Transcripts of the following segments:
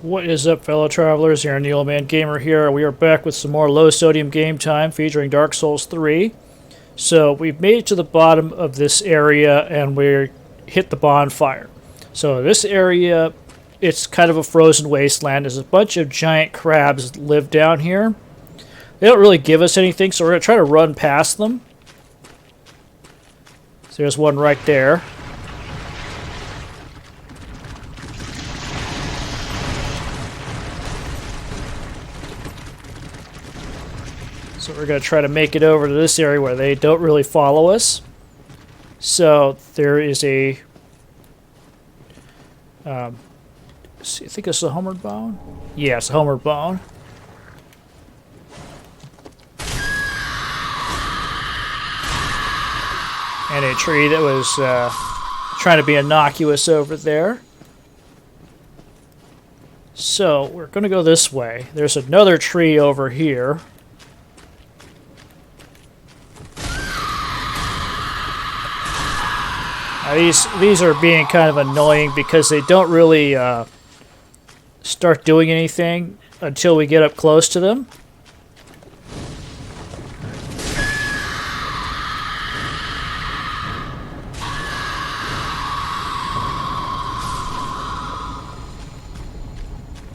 What is up, fellow travelers? Here, Old Man Gamer here. We are back with some more low-sodium game time featuring Dark Souls 3. So we've made it to the bottom of this area and we hit the bonfire. So this area, it's kind of a frozen wasteland. There's a bunch of giant crabs that live down here. They don't really give us anything, so we're going to try to run past them. So there's one right there. So we're going to try to make it over to this area where they don't really follow us. So there is a... see, I think it's a homeward bone? Yeah, it's a homeward bone. And a tree that was trying to be innocuous over there. So we're going to go this way. There's another tree over here. These are being kind of annoying because they don't really start doing anything until we get up close to them.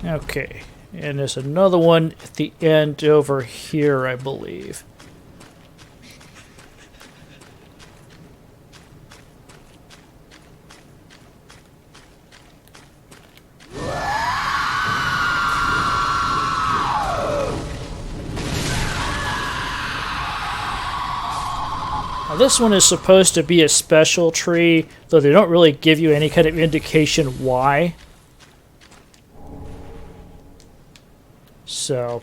Okay, and there's another one at the end over here, I believe. Now this one is supposed to be a special tree, though they don't really give you any kind of indication why. So,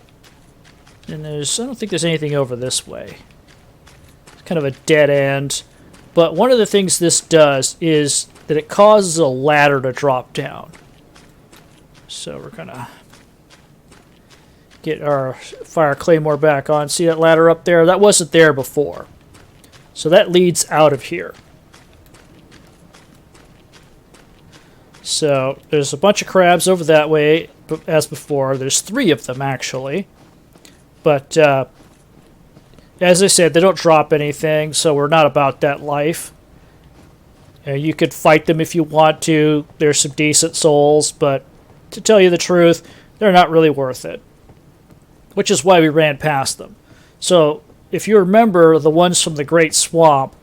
and I don't think there's anything over this way. It's kind of a dead end. But one of the things this does is that it causes a ladder to drop down. So we're gonna get our fire claymore back on. See that ladder up there? That wasn't there before. So that leads out of here. So there's a bunch of crabs over that way, as before. There's 3 of them, actually. But as I said, they don't drop anything, so we're not about that life. You could fight them if you want to. There's some decent souls, but to tell you the truth, they're not really worth it. Which is why we ran past them. So if you remember the ones from the Great Swamp,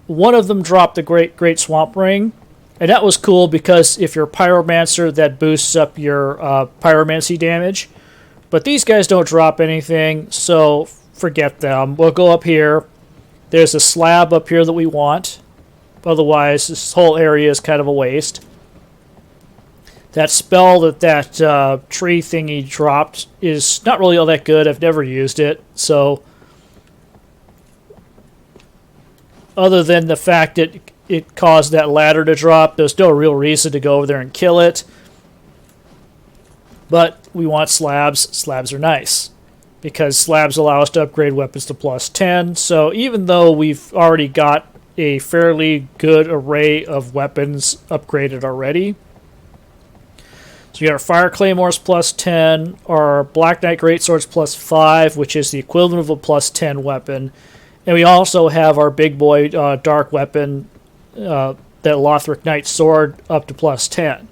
one of them dropped the Great Swamp Ring, and that was cool because if you're a pyromancer, that boosts up your pyromancy damage. But these guys don't drop anything, so forget them. We'll go up here. There's a slab up here that we want. Otherwise, this whole area is kind of a waste. That spell that tree thingy dropped is not really all that good. I've never used it, so other than the fact that it caused that ladder to drop, there's no real reason to go over there and kill it. But we want slabs. Slabs are nice because slabs allow us to upgrade weapons to +10. So even though we've already got a fairly good array of weapons upgraded already. So we got our Fire Claymores +10, our Black Knight Greatswords +5, which is the equivalent of a +10 weapon. And we also have our big boy dark weapon, that Lothric Knight Sword, up to +10.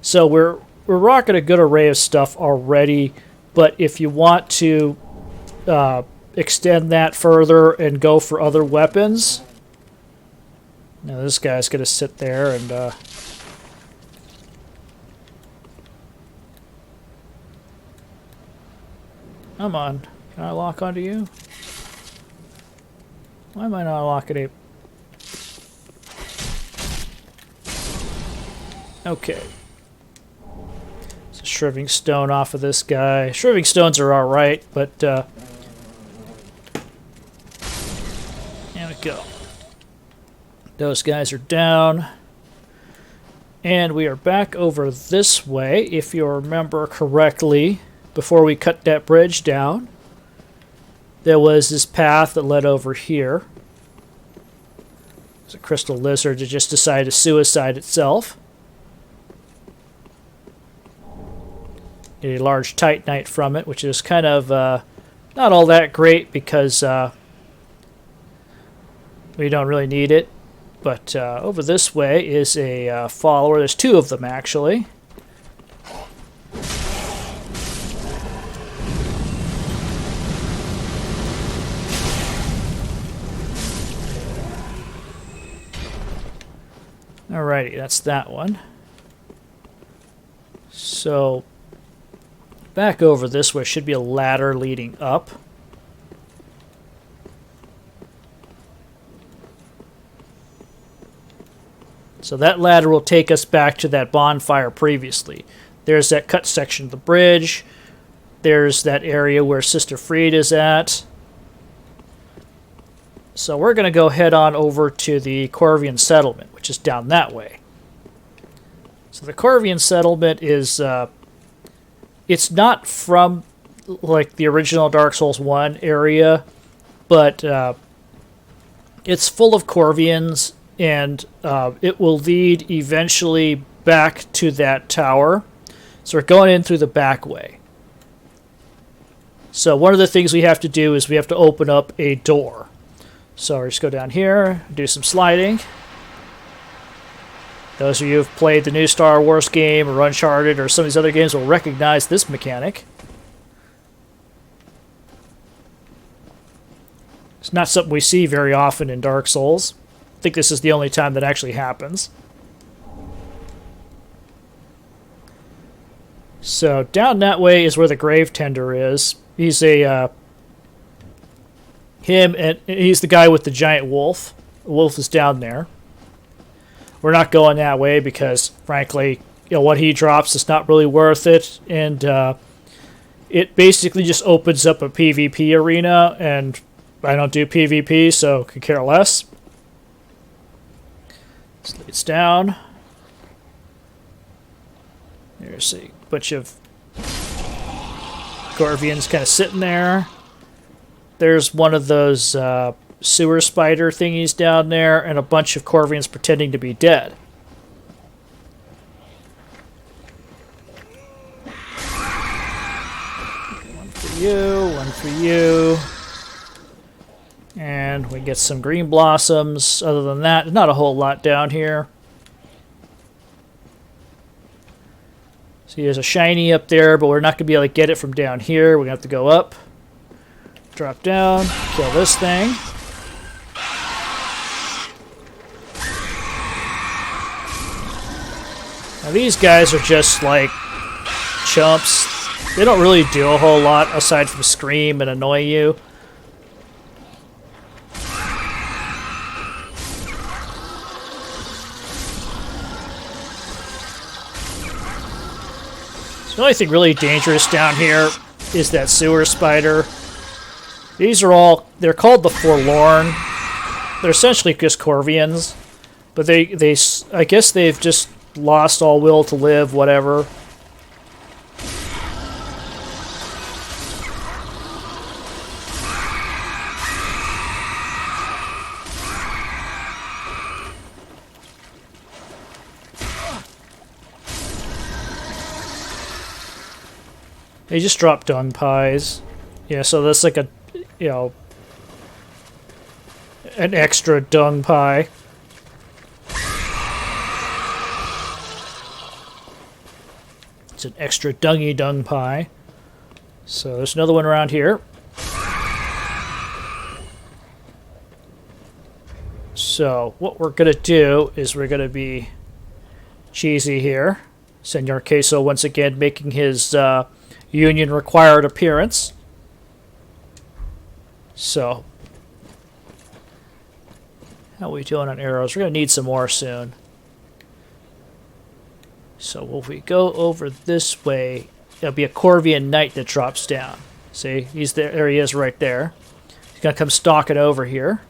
So we're rocking a good array of stuff already, but if you want to extend that further and go for other weapons... Now this guy's going to sit there and... Come on. Can I lock onto you? Why am I not locking it? Okay. It's a shriving stone off of this guy. Shriving stones are alright, but there we go. Those guys are down. And we are back over this way, if you remember correctly, before we cut that bridge down. There was this path that led over here. There's a crystal lizard that just decided to suicide itself. Get a large titanite from it, which is kind of not all that great because we don't really need it. But over this way is a follower. There's two of them, actually. Alrighty, that's that one. So, back over this way should be a ladder leading up. So that ladder will take us back to that bonfire previously. There's that cut section of the bridge. There's that area where Sister Fried is at. So we're going to go head on over to the Corvian settlement, which is down that way. So the Corvian settlement is, it's not from like the original Dark Souls 1 area, but it's full of Corvians, and it will lead eventually back to that tower. So we're going in through the back way. So one of the things we have to do is we have to open up a door. So we'll just go down here, do some sliding. Those of you who have played the new Star Wars game or Uncharted or some of these other games will recognize this mechanic. It's not something we see very often in Dark Souls. I think this is the only time that actually happens. So down that way is where the Grave Tender is. He's a he's the guy with the giant wolf. The wolf is down there. We're not going that way because, frankly, what he drops is not really worth it, and it basically just opens up a PvP arena, and I don't do PvP, so could care less. So it's down. There's a bunch of Corvians kind of sitting there. There's one of those sewer spider thingies down there, and a bunch of Corvians pretending to be dead. One for you, one for you. And we get some green blossoms. Other than that, not a whole lot down here. See, there's a shiny up there, but we're not going to be able to get it from down here. We're going to have to go up. Drop down, kill this thing. Now these guys are just like chumps. They don't really do a whole lot aside from scream and annoy you. So the only thing really dangerous down here is that sewer spider. These are all, they're called the Forlorn. They're essentially just Corvians. But they I guess they've just lost all will to live, whatever. They just drop dung pies. Yeah, so that's like a, an extra dung pie. It's an extra dungy dung pie. So there's another one around here. So what we're going to do is we're going to be cheesy here. Senor Queso once again making his union required appearance. So, how are we doing on arrows? We're going to need some more soon. So, if we go over this way, there'll be a Corvian Knight that drops down. See, he's there. There he is right there. He's going to come stalking over here.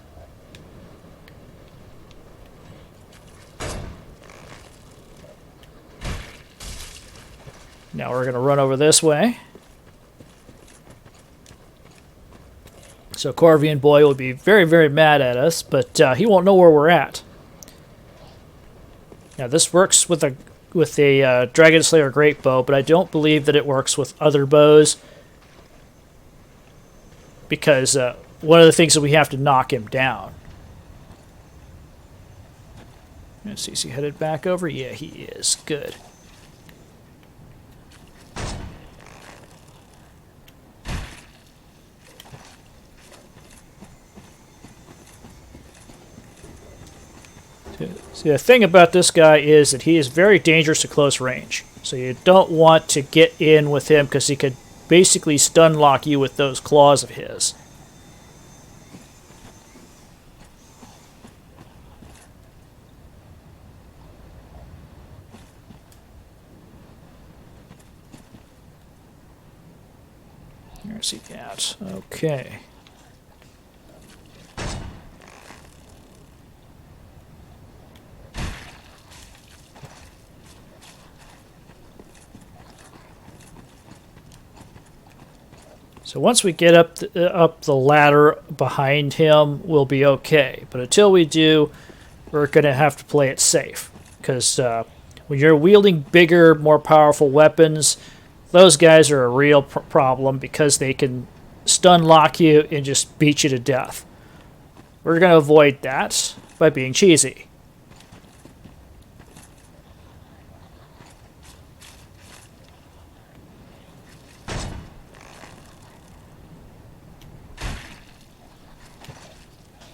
Now we're going to run over this way. So Corvian boy will be very, very mad at us, but he won't know where we're at. Now this works with a Dragonslayer Great Bow, but I don't believe that it works with other bows because one of the things that we have to knock him down. Let's see, is he headed back over? Yeah, he is. Good. See, the thing about this guy is that he is very dangerous at close range. So you don't want to get in with him because he could basically stun lock you with those claws of his. There's he at. Okay. So once we get up the ladder behind him, we'll be okay. But until we do, we're going to have to play it safe. Because when you're wielding bigger, more powerful weapons, those guys are a real problem because they can stun lock you and just beat you to death. We're going to avoid that by being cheesy.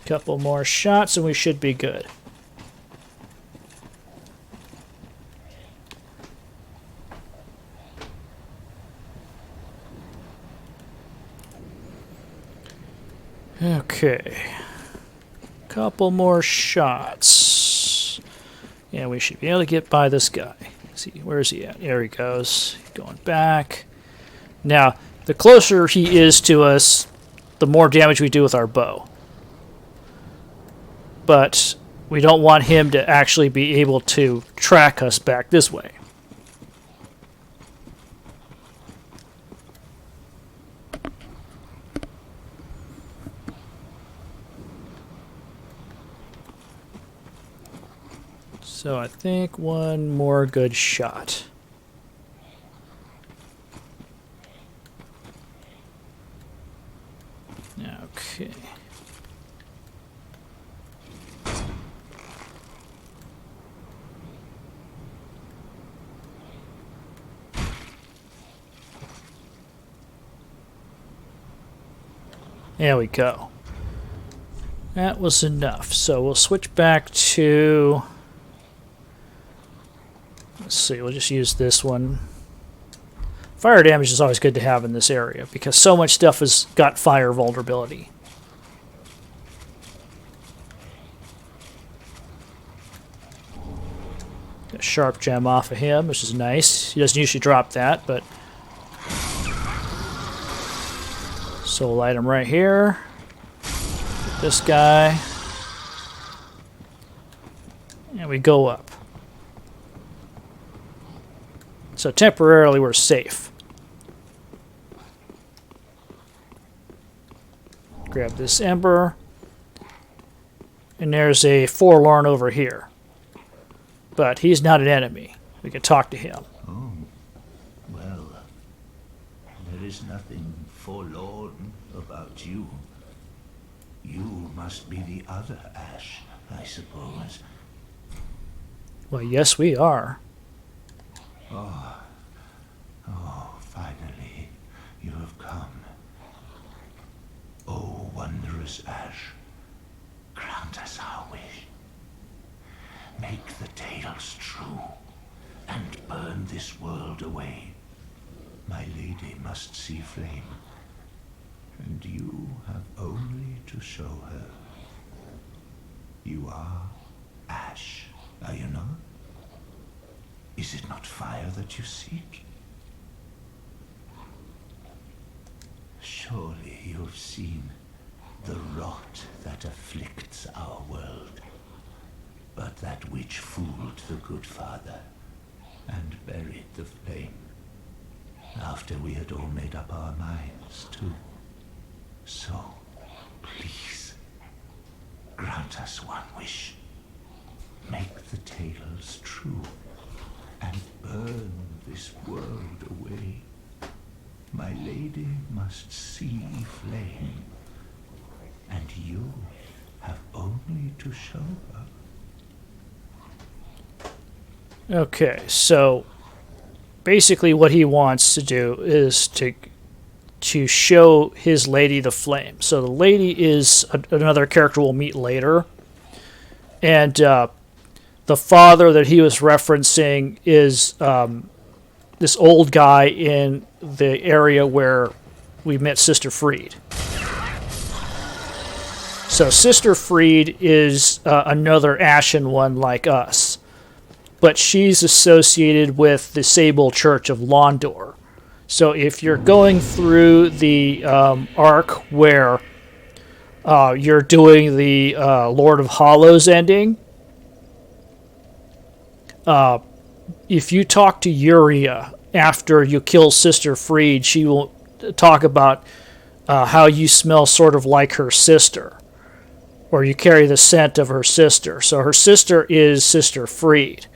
Couple more shots and we should be good. Okay. Couple more shots. Yeah, we should be able to get by this guy. Let's see, where is he at? There he goes. Going back. Now, the closer he is to us, the more damage we do with our bow. But we don't want him to actually be able to track us back this way. So I think one more good shot. Okay. There we go. That was enough. So we'll switch back to... Let's see, we'll just use this one. Fire damage is always good to have in this area because so much stuff has got fire vulnerability. Got a sharp gem off of him, which is nice. He doesn't usually drop that, but... So we'll light him right here. Get this guy. And we go up. So temporarily we're safe. Grab this ember. And there's a forlorn over here. But he's not an enemy. We can talk to him. Oh, well, there is nothing forlorn about you. You must be the other Ash, I suppose. Well, yes, we are. Oh, finally, you have come. Oh, wondrous Ash, grant us our wish. Make the tales true, and burn this world away. My lady must see flame, and you have only to show her. You are Ash, are you not? Is it not fire that you seek? Surely you have seen the rot that afflicts our world, but that which fooled the good father and buried the flame, after we had all made up our minds too. So, please, grant us one wish. Make the tales true, and burn this world away. My lady must see flame, and you have only to show her. Okay, so basically what he wants to do is to show his lady the flame. So the lady is another character we'll meet later. And the father that he was referencing is this old guy in the area where we met Sister Freed. So Sister Freed is another Ashen one like us. But she's associated with the Sable Church of Londor. So if you're going through the arc where you're doing the Lord of Hollows ending, if you talk to Yuria after you kill Sister Freed, she will talk about how you smell sort of like her sister, or you carry the scent of her sister. So her sister is Sister Freed.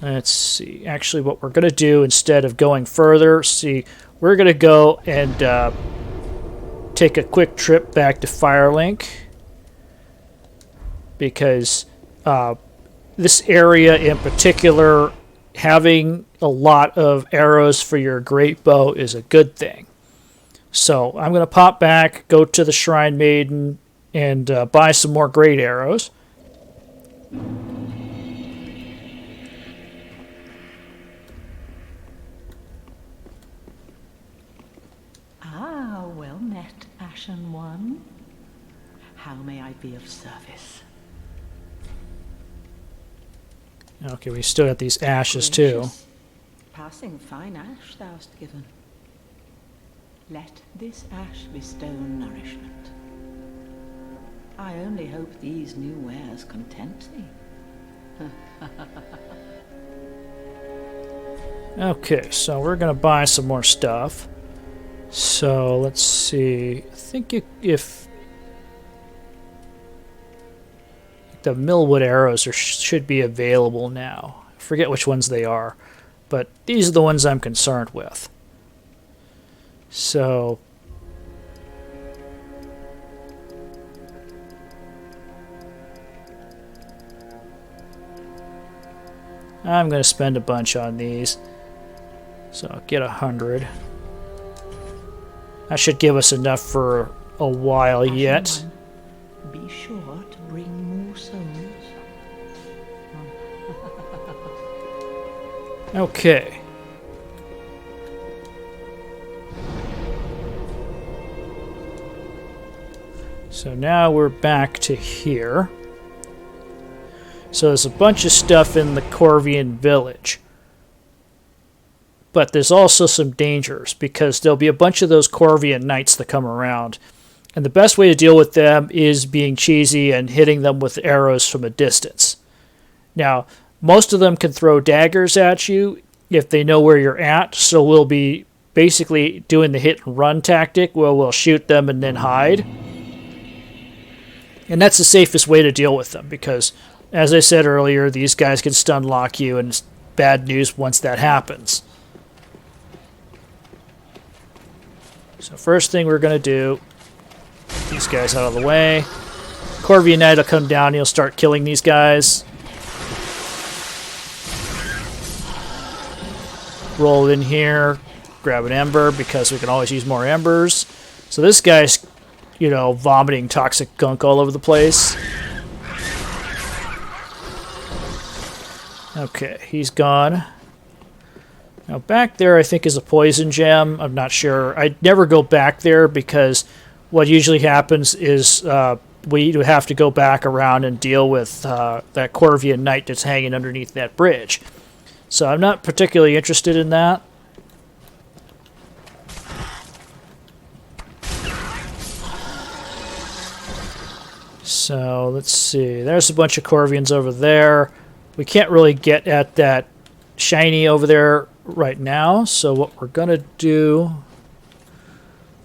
Let's see. Actually, what we're going to do instead of going further, we're going to go and take a quick trip back to Firelink, because this area in particular, having a lot of arrows for your great bow is a good thing. So I'm going to pop back, go to the Shrine Maiden, and buy some more great arrows. Well met, Ashen One. How may I be of service? Okay, we still got these ashes too. Gracious. Passing fine ash thou'st given. Let this ash bestow nourishment. I only hope these new wares content thee. Okay, so we're going to buy some more stuff. So let's see. I think if the Millwood arrows should be available now. I forget which ones they are, but these are the ones I'm concerned with. So I'm going to spend a bunch on these. So I'll get 100. That should give us enough for a while Ashen yet. One, be sure to bring more souls. Okay. So now we're back to here. So there's a bunch of stuff in the Corvian Village. But there's also some dangers, because there'll be a bunch of those Corvian Knights that come around. And the best way to deal with them is being cheesy and hitting them with arrows from a distance. Now, most of them can throw daggers at you if they know where you're at, so we'll be basically doing the hit and run tactic where we'll shoot them and then hide. And that's the safest way to deal with them, because, as I said earlier, these guys can stun lock you, and it's bad news once that happens. So first thing we're going to do, get these guys out of the way. Corvian Knight will come down, he'll start killing these guys. Roll in here, grab an ember, because we can always use more embers. So this guy's, vomiting toxic gunk all over the place. Okay, he's gone. Now back there I think is a poison gem. I'm not sure. I'd never go back there, because what usually happens is we have to go back around and deal with that Corvian Knight that's hanging underneath that bridge. So I'm not particularly interested in that. So let's see. There's a bunch of Corvians over there. We can't really get at that shiny over there right now. So what we're going to do...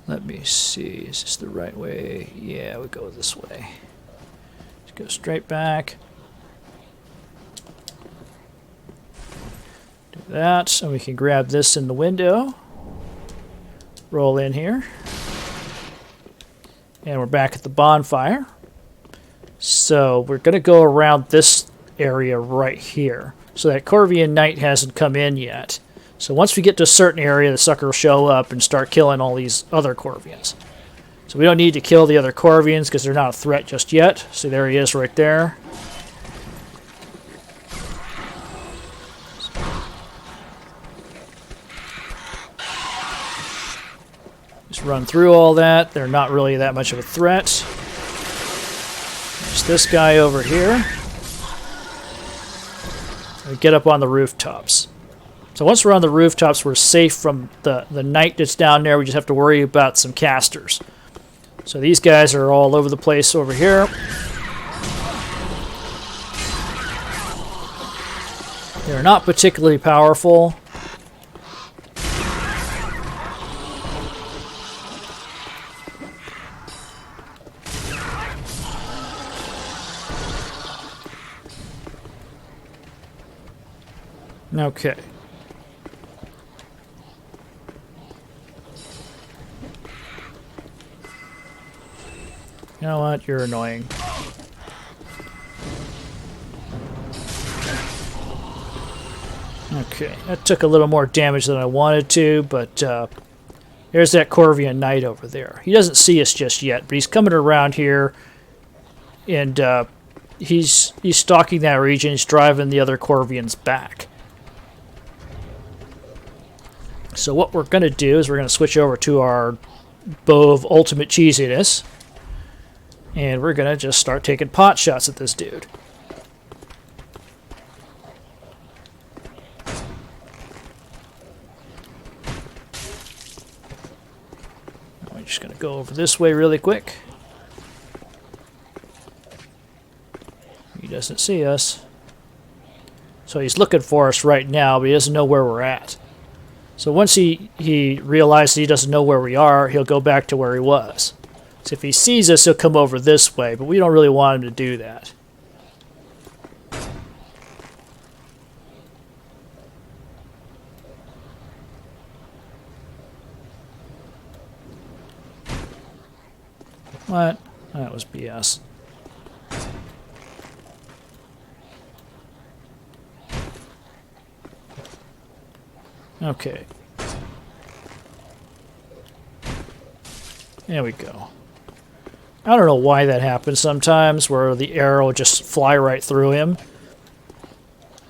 Let me see. Is this the right way? Yeah, we go this way. Let's go straight back. that, and we can grab this in the window. Roll in here. And we're back at the bonfire. So we're going to go around this area right here. So that Corvian Knight hasn't come in yet. So once we get to a certain area, the sucker will show up and start killing all these other Corvians. So we don't need to kill the other Corvians because they're not a threat just yet. See, there he is right there. Just run through all that. They're not really that much of a threat. There's this guy over here. We get up on the rooftops. So once we're on the rooftops, we're safe from the knight that's down there. We just have to worry about some casters. So these guys are all over the place over here. They're not particularly powerful. Okay. You know what? You're annoying. Okay, that took a little more damage than I wanted to, but there's that Corvian Knight over there. He doesn't see us just yet, but he's coming around here, and he's stalking that region. He's driving the other Corvians back. So what we're going to do is we're going to switch over to our bow of ultimate cheesiness, and we're going to just start taking pot shots at this dude. We're just going to go over this way really quick. He doesn't see us. So he's looking for us right now, but he doesn't know where we're at. So once he realizes he doesn't know where we are, he'll go back to where he was. So if he sees us, he'll come over this way, but we don't really want him to do that. What? That was BS. Okay. There we go. I don't know why that happens sometimes, where the arrow will just fly right through him.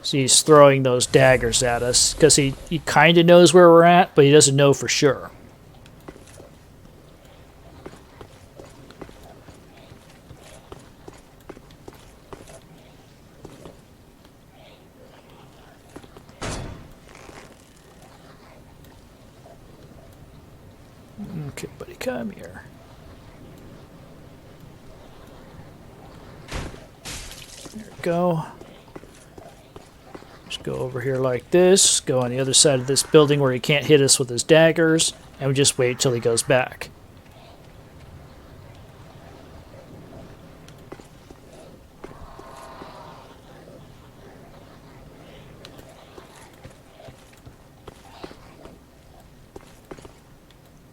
So he's throwing those daggers at us, because he kind of knows where we're at, but he doesn't know for sure. Okay, buddy, come here. There we go. Just go over here like this, go on the other side of this building where he can't hit us with his daggers, and we just wait till he goes back.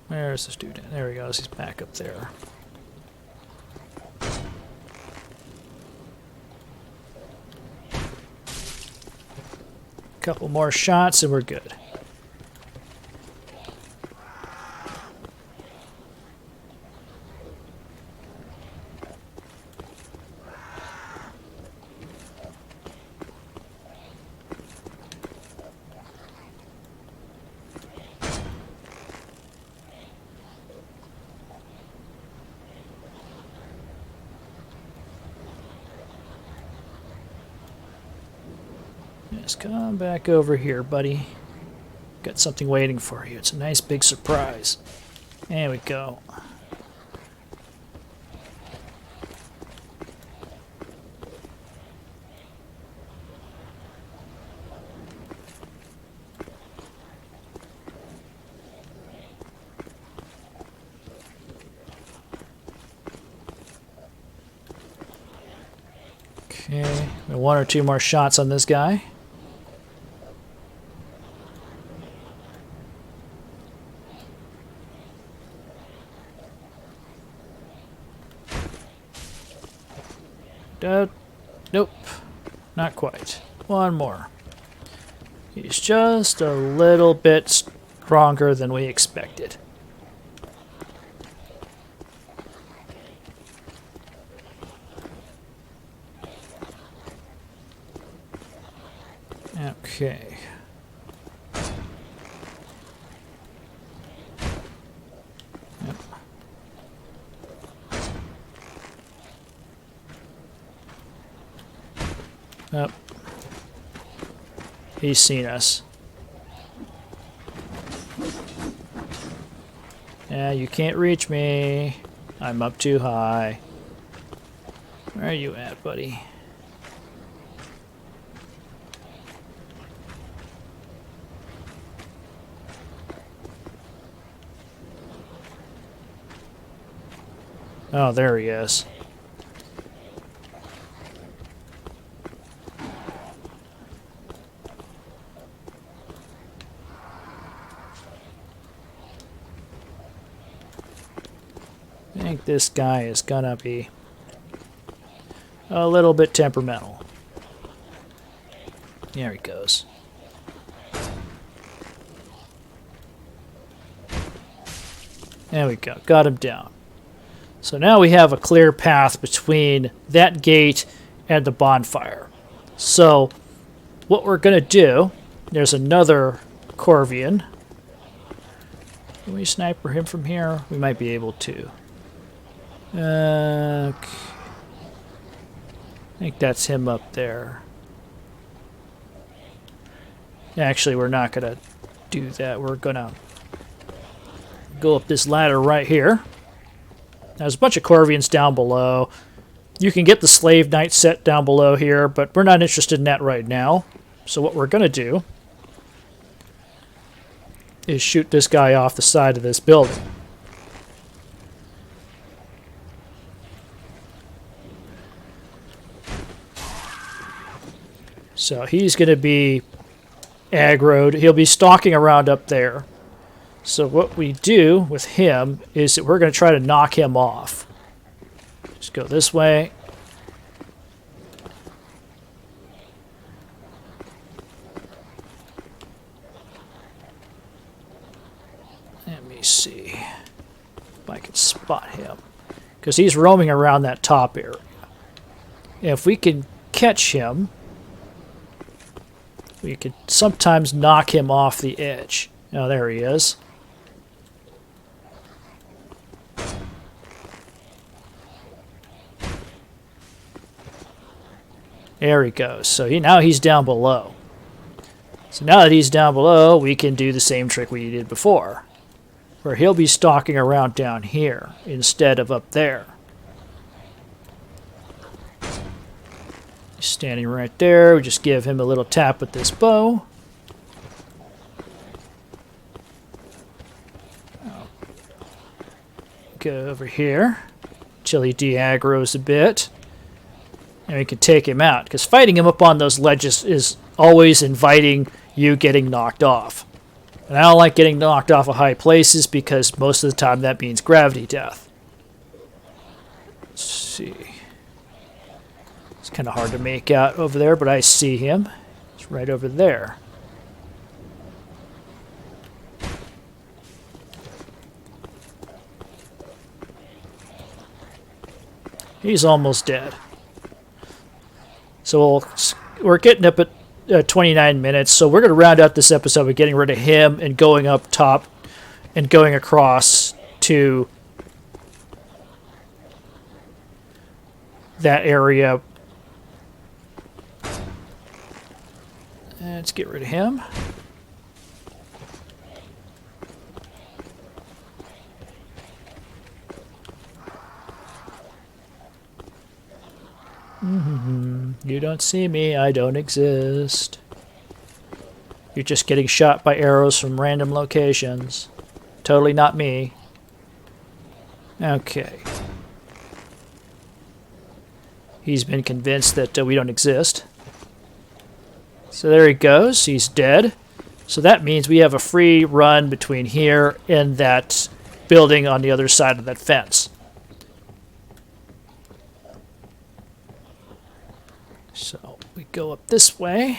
Where's the student? There he goes. He's back up there. Couple more shots and we're good. Just come back over here, buddy. Got something waiting for you. It's a nice big surprise. There we go. Okay, one or two more shots on this guy. Nope. Not quite. One more. He's just a little bit stronger than we expected. Okay. Yep. Yep. He's seen us. Yeah, you can't reach me. I'm up too high. Where are you at, buddy? Oh, there he is. I think this guy is gonna be a little bit temperamental. There he goes. There we go. Got him down. So now we have a clear path between that gate and the bonfire. So what we're going to do, there's another Corvian. Can we sniper him from here? We might be able to. Okay. I think that's him up there. Actually, we're not going to do that. We're going to go up this ladder right here. There's a bunch of Corvians down below. You can get the Slave Knight set down below here, but we're not interested in that right now. So what we're going to do is shoot this guy off the side of this building. So he's going to be aggroed. He'll be stalking around up there. So what we do with him is that we're going to try to knock him off. Just go this way. Let me see if I can spot him. Because he's roaming around that top area. If we can catch him, we could sometimes knock him off the edge. Oh, there he is. There he goes. So now he's down below. So now that he's down below, we can do the same trick we did before, where he'll be stalking around down here instead of up there. He's standing right there. We just give him a little tap with this bow. Go over here till he de-aggroes a bit. And we can take him out, because fighting him up on those ledges is always inviting you getting knocked off. And I don't like getting knocked off of high places, because most of the time that means gravity death. Let's see. It's kind of hard to make out over there, but I see him. It's right over there. He's almost dead. So we're getting up at 29 minutes, so we're going to round out this episode with getting rid of him and going up top and going across to that area. Let's get rid of him. You don't see me, I don't exist. You're just getting shot by arrows from random locations. Totally not me. Okay. He's been convinced that we don't exist. So there he goes, he's dead. So that means we have a free run between here and that building on the other side of that fence. So we go up this way.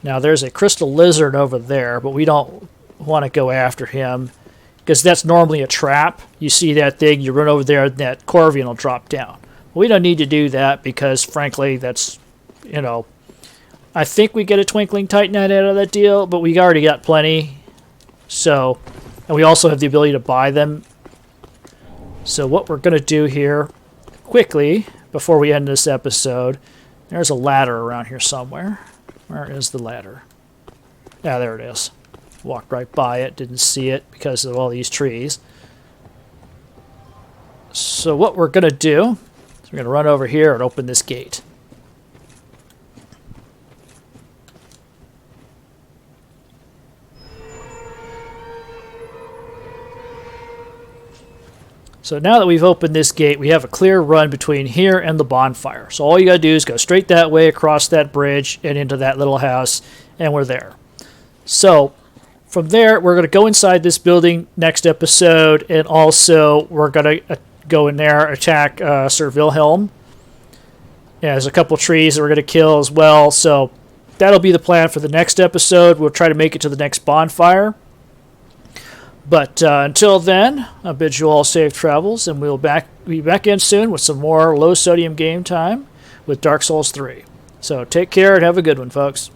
Now there's a crystal lizard over there, but we don't want to go after him because that's normally a trap. You see that thing, you run over there, and that Corvian will drop down. We don't need to do that because, frankly, that's, you know, I think we get a Twinkling Titanite out of that deal, but we already got plenty. So, and we also have the ability to buy them. So what we're going to do here, quickly, before we end this episode, there's a ladder around here somewhere. Where is the ladder? Yeah, there it is. Walked right by it, didn't see it because of all these trees. So what we're going to do is we're going to run over here and open this gate. So now that we've opened this gate, we have a clear run between here and the bonfire. So all you gotta do is go straight that way, across that bridge, and into that little house, and we're there. So from there, we're gonna go inside this building next episode, and also we're gonna go in there, attack Sir Wilhelm. Yeah, there's a couple trees that we're gonna kill as well, so that'll be the plan for the next episode. We'll try to make it to the next bonfire. But until then, I bid you all safe travels, and we'll be back in soon with some more low-sodium game time with Dark Souls 3. So take care and have a good one, folks.